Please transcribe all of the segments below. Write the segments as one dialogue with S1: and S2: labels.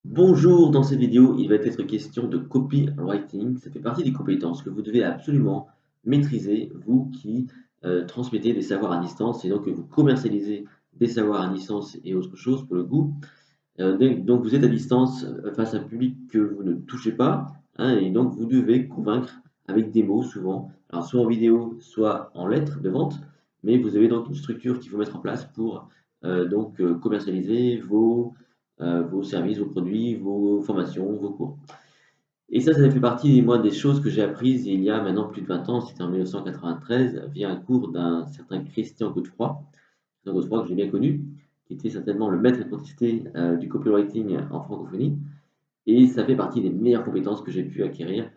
S1: Bonjour, dans cette vidéo, il va être question de copywriting. Ça fait partie des compétences que vous devez absolument maîtriser, vous qui transmettez des savoirs à distance et donc que vous commercialisez des savoirs à distance et autre chose pour le coup. Donc vous êtes à distance face à un public que vous ne touchez pas, hein, et donc vous devez convaincre avec des mots souvent, alors soit en vidéo, soit en lettres de vente, mais vous avez donc une structure qu'il faut mettre en place pour commercialiser vos services, vos produits, vos formations, vos cours. Et ça fait partie, moi, des choses que j'ai apprises il y a maintenant plus de 20 ans, c'était en 1993, via un cours d'un certain Christian Godefroy, que j'ai bien connu, qui était certainement le maître incontesté du copywriting en francophonie. Et ça fait partie des meilleures compétences que j'ai pu acquérir.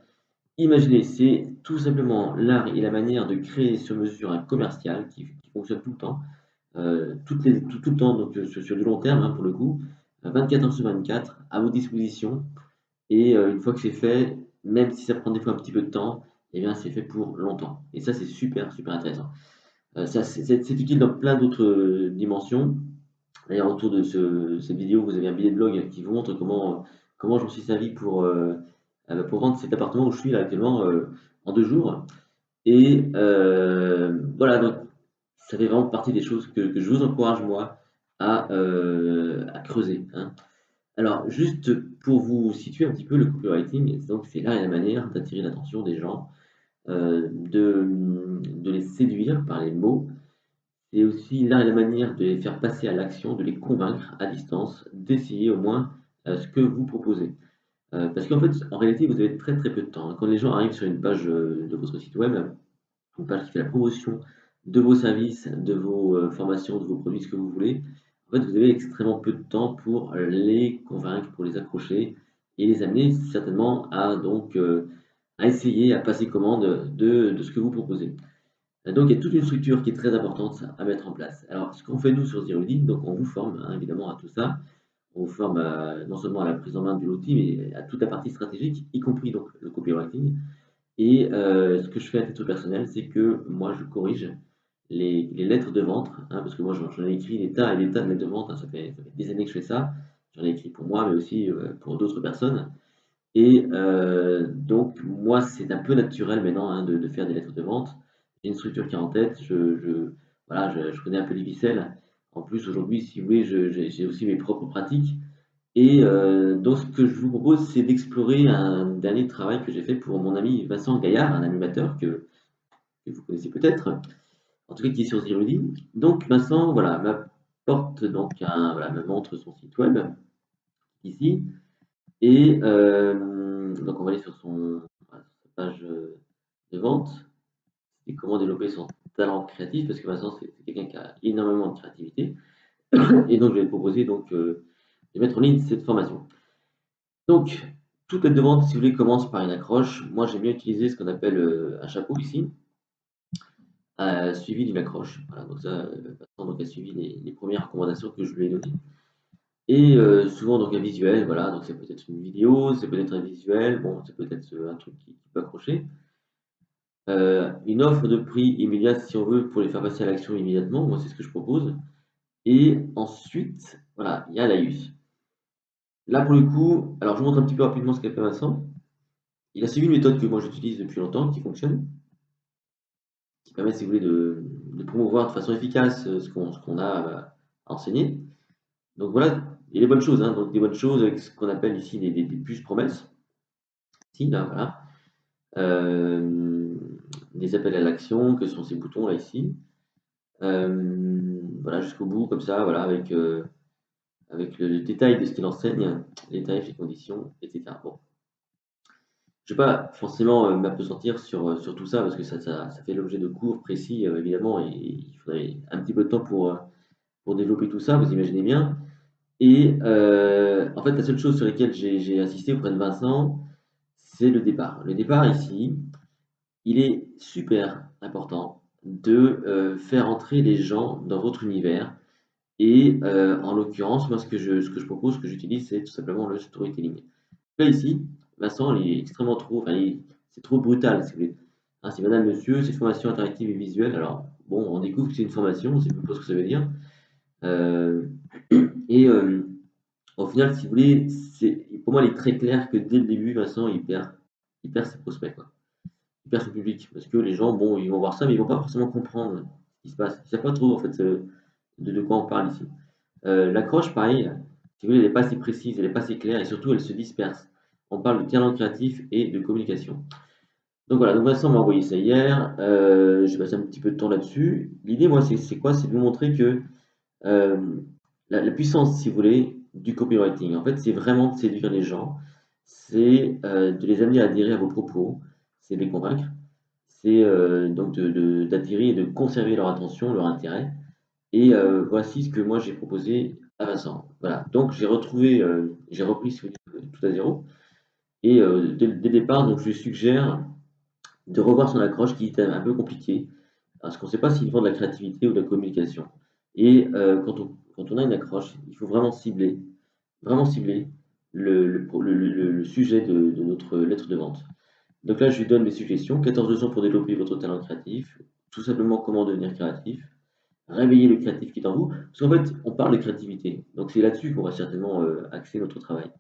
S1: Imaginez, c'est tout simplement l'art et la manière de créer sur mesure un commercial qui fonctionne tout le temps, tout le temps, donc sur du long terme, hein, pour le coup, 24 heures sur 24, à votre disposition. Et une fois que c'est fait, même si ça prend des fois un petit peu de temps, eh bien c'est fait pour longtemps. Et ça, c'est super, super intéressant. C'est utile dans plein d'autres dimensions. D'ailleurs, autour de cette vidéo, vous avez un billet de blog qui vous montre comment j'en suis servi pour vendre cet appartement où je suis là actuellement en 2 jours. Et voilà, donc ça fait vraiment partie des choses que je vous encourage, moi, à creuser, hein. Alors, juste pour vous situer un petit peu, le copywriting, donc c'est l'art et la manière d'attirer l'attention des gens, de les séduire par les mots. C'est aussi l'art et la manière de les faire passer à l'action, de les convaincre à distance, d'essayer au moins ce que vous proposez. Parce qu'en fait, en réalité, vous avez très très peu de temps, hein. Quand les gens arrivent sur une page de votre site web, une page qui fait la promotion de vos services, de vos formations, de vos produits, ce que vous voulez, en fait, vous avez extrêmement peu de temps pour les convaincre, pour les accrocher et les amener certainement à essayer, à passer commande de ce que vous proposez. Donc il y a toute une structure qui est très importante à mettre en place. Alors ce qu'on fait nous sur Zerodin, donc on vous forme, hein, évidemment à tout ça. On vous forme non seulement à la prise en main de l'outil, mais à toute la partie stratégique, y compris donc le copywriting. Et ce que je fais à titre personnel, c'est que moi je corrige les lettres de vente, hein, parce que moi j'en ai écrit des tas et des tas de lettres de vente, hein, ça fait des années que je fais ça. J'en ai écrit pour moi, mais aussi pour d'autres personnes. Et donc moi, c'est un peu naturel maintenant, hein, de faire des lettres de vente. J'ai une structure qui est en tête, voilà, je connais un peu les ficelles. En plus, aujourd'hui, si vous voulez, j'ai aussi mes propres pratiques. Et donc, ce que je vous propose, c'est d'explorer un dernier travail que j'ai fait pour mon ami Vincent Gaillard, un animateur que vous connaissez peut-être, en tout cas qui est sur Zirudi. Donc, Vincent, voilà, m'apporte donc voilà, me montre son site web ici. Et donc on va aller sur sa page de vente et comment développer son talent créatif parce que Vincent c'est quelqu'un qui a énormément de créativité et donc je vais te proposer de mettre en ligne cette formation. Donc toute lettre de vente, si vous voulez, commence par une accroche. Moi j'aime bien utiliser ce qu'on appelle un chapeau ici, suivi d'une accroche. Voilà, donc ça, Vincent donc, a suivi les premières recommandations que je lui ai données. Et souvent donc un visuel, voilà, donc c'est peut-être une vidéo, c'est peut-être un visuel, bon, c'est peut-être un truc qui peut accrocher. Une offre de prix immédiate si on veut pour les faire passer à l'action immédiatement, moi c'est ce que je propose. Et ensuite, voilà, il y a l'AIUS. Là pour le coup, alors je vous montre un petit peu rapidement ce qu'a fait Vincent. Il a suivi une méthode que moi j'utilise depuis longtemps, qui fonctionne, qui permet, si vous voulez, de promouvoir de façon efficace ce qu'on a à enseigner. Donc voilà, il y a des bonnes choses, hein, donc des bonnes choses avec ce qu'on appelle ici des puces promesses. Ici, là, voilà. Euh, des appels à l'action, que sont ces boutons là ici. Voilà, jusqu'au bout, comme ça, voilà, avec le détail de ce qu'il enseigne, les tarifs, les conditions, etc. Bon, je ne vais pas forcément m'appesantir sur tout ça, parce que ça fait l'objet de cours précis, évidemment, et il faudrait un petit peu de temps pour développer tout ça, vous imaginez bien. Et en fait, la seule chose sur laquelle j'ai insisté auprès de Vincent, c'est le départ. Le départ ici, il est super important de faire entrer les gens dans votre univers. Et en l'occurrence, moi, ce que je propose, ce que j'utilise, c'est tout simplement le storytelling. Là, ici, Vincent, il est extrêmement trop, enfin, c'est trop brutal, si vous voulez. Hein, c'est Madame, Monsieur, c'est une formation interactive et visuelle. Alors, bon, on découvre que c'est une formation, on ne sait pas ce que ça veut dire. Euh, et Au final, si vous voulez, pour moi, il est très clair que dès le début, Vincent, il perd ses prospects, quoi. Il perd son public. Parce que les gens, bon, ils vont voir ça, mais ils vont pas forcément comprendre ce qui se passe. Ils savent pas trop, en fait, de quoi on parle ici. L'accroche, pareil, si vous voulez, elle n'est pas assez précise, elle n'est pas assez claire, et surtout, elle se disperse. On parle de talent créatif et de communication. Donc voilà, donc Vincent m'a envoyé ça hier. J'ai passé un petit peu de temps là-dessus. L'idée, moi, c'est quoi? C'est de vous montrer que euh, la puissance, si vous voulez, du copywriting, en fait, c'est vraiment de séduire les gens, c'est de les amener à adhérer à vos propos, c'est de les convaincre, c'est donc d'attirer et de conserver leur attention, leur intérêt. Et voici ce que moi j'ai proposé à Vincent. Voilà, donc j'ai repris tout à zéro. Et dès le départ, donc je lui suggère de revoir son accroche qui est un peu compliquée, parce qu'on ne sait pas s'il vend de la créativité ou de la communication. Et quand on a une accroche, il faut vraiment cibler le sujet de notre lettre de vente. Donc là, je lui donne mes suggestions, 14 leçons pour développer votre talent créatif, tout simplement comment devenir créatif, réveiller le créatif qui est en vous, parce qu'en fait, on parle de créativité, donc c'est là-dessus qu'on va certainement axer notre travail.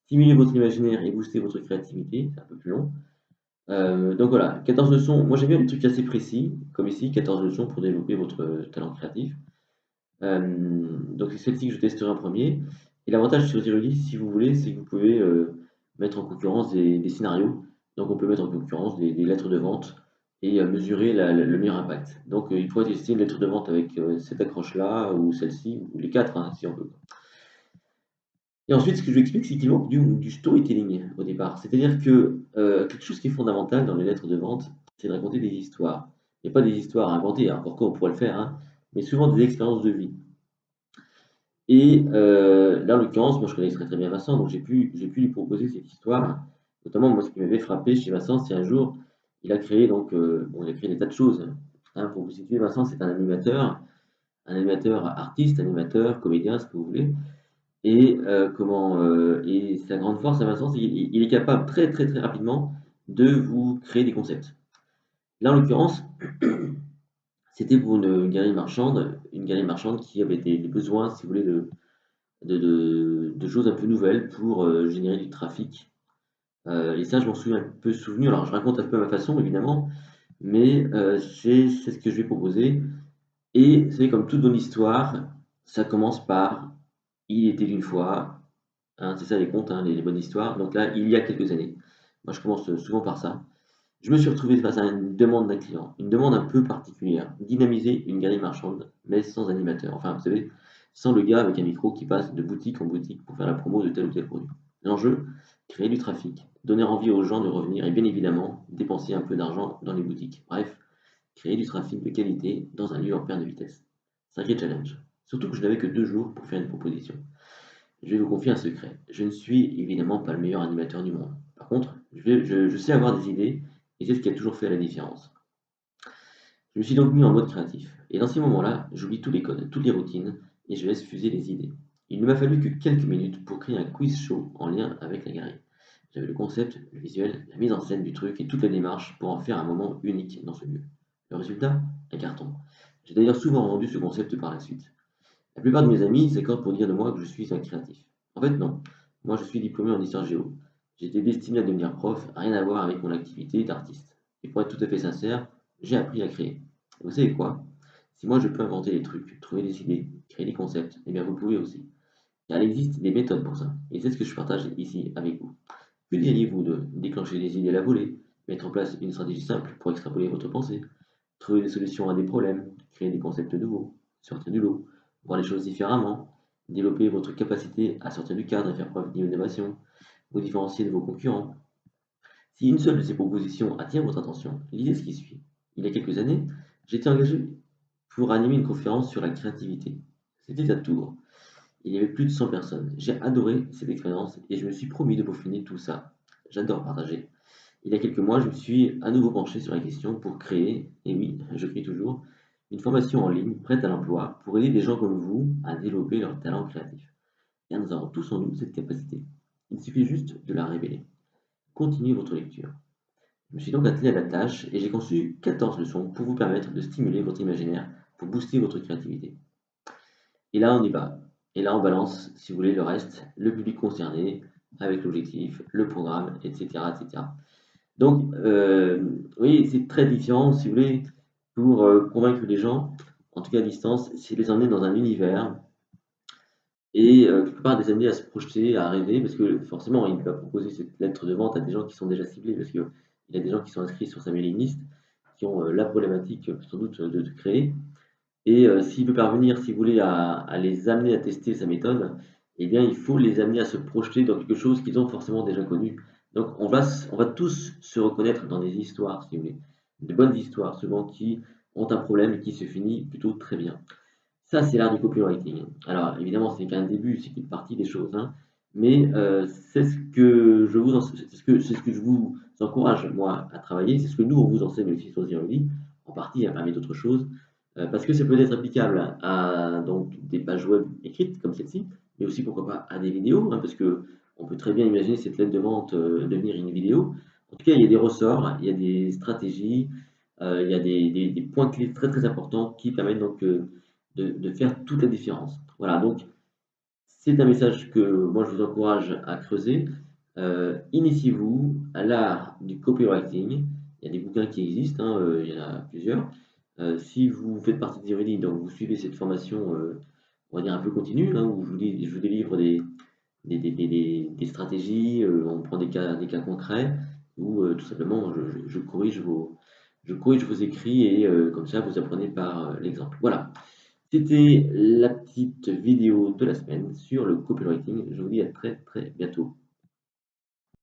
S1: Stimuler votre imaginaire et booster votre créativité, c'est un peu plus long. Donc voilà, 14 leçons. Moi j'aime bien les trucs assez précis, comme ici, 14 leçons pour développer votre talent créatif. Donc c'est celle-ci que je testerai en premier. Et l'avantage sur Zeruli, si vous voulez, c'est que vous pouvez mettre en concurrence des scénarios. Donc on peut mettre en concurrence des lettres de vente et mesurer le meilleur impact. Donc il pourrait tester une lettre de vente avec cette accroche-là, ou celle-ci, ou les quatre, hein, si on veut. Et ensuite, ce que je lui explique, c'est qu'il manque du storytelling au départ. C'est-à-dire que quelque chose qui est fondamental dans les lettres de vente, c'est de raconter des histoires. Et pas des histoires inventées, hein, pourquoi on pourrait le faire, hein, mais souvent des expériences de vie. Et là, en l'occurrence, moi je connais très très bien Vincent, donc j'ai pu lui proposer cette histoire. Notamment, moi, ce qui m'avait frappé chez Vincent, c'est un jour, il a créé donc, bon, il a créé des tas de choses, hein. Pour vous situer, Vincent, c'est un animateur artiste, animateur, comédien, ce que vous voulez. Et sa grande force à Vincent, c'est qu'il est capable très très très rapidement de vous créer des concepts. Là, en l'occurrence, c'était pour une galerie marchande qui avait des besoins, si vous voulez, de choses un peu nouvelles pour générer du trafic. Et ça, je m'en souviens un peu souvenu. Alors, je raconte un peu à ma façon, évidemment, mais c'est ce que je vais proposer. Et vous savez, comme toute bonne histoire, ça commence par il était une fois. Hein, c'est ça les contes, hein, les bonnes histoires. Donc là, il y a quelques années. Moi, je commence souvent par ça. Je me suis retrouvé face à une demande d'un client, une demande un peu particulière. Dynamiser une galerie marchande, mais sans animateur. Enfin, vous savez, sans le gars avec un micro qui passe de boutique en boutique pour faire la promo de tel ou tel produit. L'enjeu, créer du trafic, donner envie aux gens de revenir et bien évidemment, dépenser un peu d'argent dans les boutiques. Bref, créer du trafic de qualité dans un lieu en perte de vitesse. Sacré challenge. Surtout que je n'avais que 2 jours pour faire une proposition. Je vais vous confier un secret. Je ne suis évidemment pas le meilleur animateur du monde. Par contre, je sais avoir des idées et c'est ce qui a toujours fait la différence. Je me suis donc mis en mode créatif. Et dans ces moments-là, j'oublie tous les codes, toutes les routines et je laisse fuser les idées. Il ne m'a fallu que quelques minutes pour créer un quiz show en lien avec la galerie. J'avais le concept, le visuel, la mise en scène du truc et toute la démarche pour en faire un moment unique dans ce lieu. Le résultat, un carton. J'ai d'ailleurs souvent vendu ce concept par la suite. La plupart de mes amis s'accordent pour dire de moi que je suis un créatif. En fait, non. Moi, je suis diplômé en histoire géo. J'étais destiné à devenir prof, rien à voir avec mon activité d'artiste. Et pour être tout à fait sincère, j'ai appris à créer. Et vous savez quoi? Si moi je peux inventer des trucs, trouver des idées, créer des concepts, eh bien vous pouvez aussi. Car il existe des méthodes pour ça. Et c'est ce que je partage ici avec vous. Que diriez-vous de déclencher des idées à la volée, mettre en place une stratégie simple pour extrapoler votre pensée, trouver des solutions à des problèmes, créer des concepts nouveaux, sortir du lot, voir les choses différemment, développer votre capacité à sortir du cadre et faire preuve d'innovation, vous différencier de vos concurrents. Si une seule de ces propositions attire votre attention, lisez ce qui suit. Il y a quelques années, j'ai été engagé pour animer une conférence sur la créativité. C'était à Tours. Il y avait plus de 100 personnes. J'ai adoré cette expérience et je me suis promis de peaufiner tout ça. J'adore partager. Il y a quelques mois, je me suis à nouveau penché sur la question pour créer, et oui, je crée toujours, une formation en ligne prête à l'emploi pour aider des gens comme vous à développer leur talent créatif. Car nous avons tous en nous cette capacité. Il suffit juste de la révéler. Continuez votre lecture. Je me suis donc attelé à la tâche et j'ai conçu 14 leçons pour vous permettre de stimuler votre imaginaire, pour booster votre créativité. Et là, on y va. Et là, on balance, si vous voulez, le reste, le public concerné, avec l'objectif, le programme, etc., etc. Donc, oui, c'est très différent, si vous voulez, pour convaincre les gens, en tout cas à distance, c'est les emmener dans un univers et quelque part des amener à se projeter, à rêver, parce que forcément, il va proposer cette lettre de vente à des gens qui sont déjà ciblés, parce qu'il y a des gens qui sont inscrits sur sa mailing list, qui ont la problématique sans doute de créer. Et s'il veut parvenir, si vous voulez, à les amener à tester sa méthode, eh bien, il faut les amener à se projeter dans quelque chose qu'ils ont forcément déjà connu. Donc, on va tous se reconnaître dans des histoires, si vous voulez, de bonnes histoires, souvent qui ont un problème et qui se finit plutôt très bien. Ça, c'est l'art du copywriting. Alors, évidemment, c'est qu'un début, c'est qu'une partie des choses, hein, mais c'est ce que c'est ce que je vous encourage, moi, à travailler. C'est ce que nous, on vous enseigne aussi sur Zeroli, en partie, hein, parmi d'autres choses, parce que ça peut être applicable à donc, des pages web écrites comme celle-ci, mais aussi, pourquoi pas, à des vidéos, hein, parce que on peut très bien imaginer cette lettre de vente devenir une vidéo. En tout cas, il y a des ressorts, il y a des stratégies, il y a des points clés très très importants qui permettent donc de faire toute la différence. Voilà, donc c'est un message que moi je vous encourage à creuser. Initiez-vous à l'art du copywriting. Il y a des bouquins qui existent, hein, il y en a plusieurs. Si vous faites partie de Zeruni, donc vous suivez cette formation, on va dire un peu continue, hein, où je vous délivre des stratégies, on prend des cas concrets, ou tout simplement je corrige vos écrits et comme ça vous apprenez par l'exemple. Voilà. C'était la petite vidéo de la semaine sur le copywriting. Je vous dis à très très bientôt.